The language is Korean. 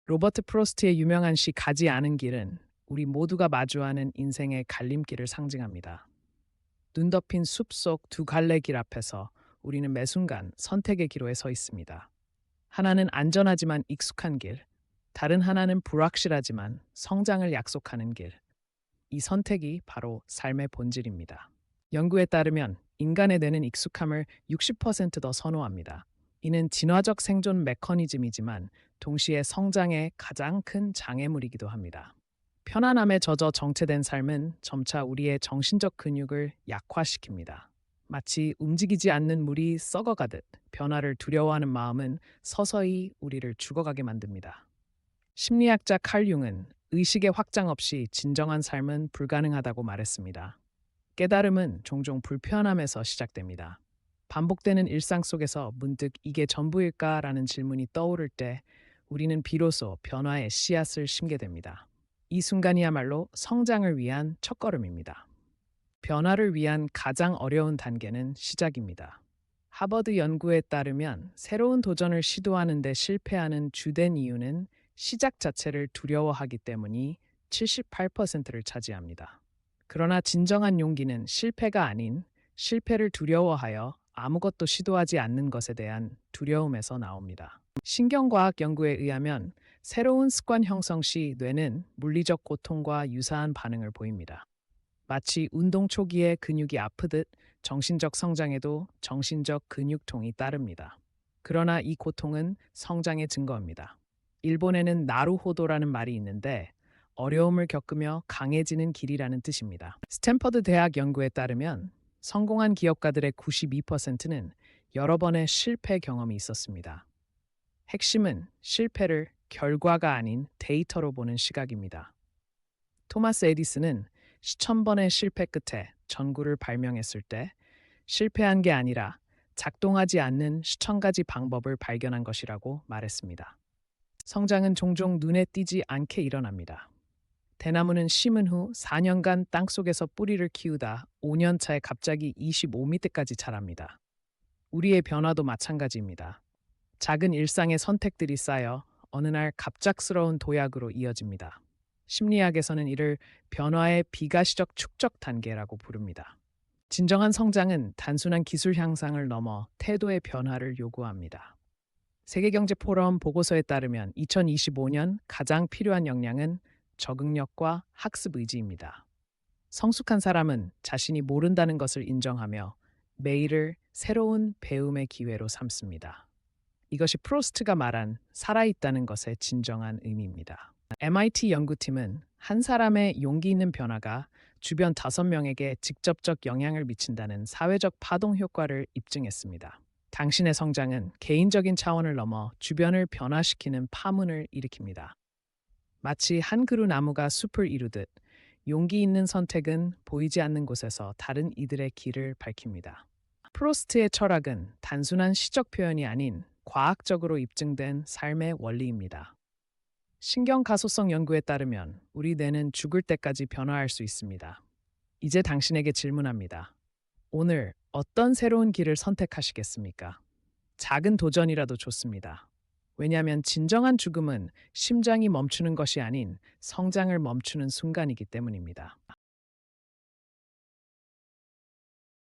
로버트 프로스트의 유명한 시 가지 않은 길은 우리 모두가 마주하는 인생의 갈림길을 상징합니다. 눈 덮인 숲속 두 갈래 길 앞에서 우리는 매 순간 선택의 기로에 서 있습니다. 하나는 안전하지만 익숙한 길, 다른 하나는 불확실하지만 성장을 약속하는 길. 이 선택이 바로 삶의 본질입니다. 연구에 따르면 인간의 뇌는 익숙함을 60%더 선호합니다. 이는 진화적 생존 메커니즘이지만 동시에 성장의 가장 큰 장애물이기도 합니다. 편안함에 젖어 정체된 삶은 점차 우리의 정신적 근육을 약화시킵니다. 마치 움직이지 않는 물이 썩어가듯 변화를 두려워하는 마음은 서서히 우리를 죽어가게 만듭니다. 심리학자 칼 융은 의식의 확장 없이 진정한 삶은 불가능하다고 말했습니다. 깨달음은 종종 불편함에서 시작됩니다. 반복되는 일상 속에서 문득 이게 전부일까라는 질문이 떠오를 때 우리는 비로소 변화의 씨앗을 심게 됩니다. 이 순간이야말로 성장을 위한 첫걸음입니다. 변화를 위한 가장 어려운 단계는 시작입니다. 하버드 연구에 따르면 새로운 도전을 시도하는 데 실패하는 주된 이유는 시작 자체를 두려워하기 때문이 78%를 차지합니다. 그러나 진정한 용기는 실패가 아닌 실패를 두려워하여 아무것도 시도하지 않는 것에 대한 두려움에서 나옵니다. 신경과학 연구에 의하면 새로운 습관 형성 시 뇌는 물리적 고통과 유사한 반응을 보입니다. 마치 운동 초기에 근육이 아프듯 정신적 성장에도 정신적 근육통이 따릅니다. 그러나 이 고통은 성장의 증거입니다. 일본에는 나루호도라는 말이 있는데 어려움을 겪으며 강해지는 길이라는 뜻입니다. 스탠퍼드 대학 연구에 따르면 성공한 기업가들의 92%는 여러 번의 실패 경험이 있었습니다. 핵심은 실패를 결과가 아닌 데이터로 보는 시각입니다. 토마스 에디슨은 수천 번의 실패 끝에 전구를 발명했을 때 실패한 게 아니라 작동하지 않는 수천 가지 방법을 발견한 것이라고 말했습니다. 성장은 종종 눈에 띄지 않게 일어납니다. 대나무는 심은 후 4년간 땅속에서 뿌리를 키우다 5년 차에 갑자기 25m까지 자랍니다. 우리의 변화도 마찬가지입니다. 작은 일상의 선택들이 쌓여 어느 날 갑작스러운 도약으로 이어집니다. 심리학에서는 이를 변화의 비가시적 축적 단계라고 부릅니다. 진정한 성장은 단순한 기술 향상을 넘어 태도의 변화를 요구합니다. 세계경제포럼 보고서에 따르면 2025년 가장 필요한 역량은 적응력과 학습 의지입니다. 성숙한 사람은 자신이 모른다는 것을 인정하며 매일을 새로운 배움의 기회로 삼습니다. 이것이 프로스트가 말한 살아있다는 것의 진정한 의미입니다. MIT 연구팀은 한 사람의 용기 있는 변화가 주변 5명에게 직접적 영향을 미친다는 사회적 파동 효과를 입증했습니다. 당신의 성장은 개인적인 차원을 넘어 주변을 변화시키는 파문을 일으킵니다. 마치 한 그루 나무가 숲을 이루듯 용기 있는 선택은 보이지 않는 곳에서 다른 이들의 길을 밝힙니다. 프로스트의 철학은 단순한 시적 표현이 아닌 과학적으로 입증된 삶의 원리입니다. 신경가소성 연구에 따르면 우리 뇌는 죽을 때까지 변화할 수 있습니다. 이제 당신에게 질문합니다. 오늘 어떤 새로운 길을 선택하시겠습니까? 작은 도전이라도 좋습니다. 왜냐하면 진정한 죽음은 심장이 멈추는 것이 아닌 성장을 멈추는 순간이기 때문입니다.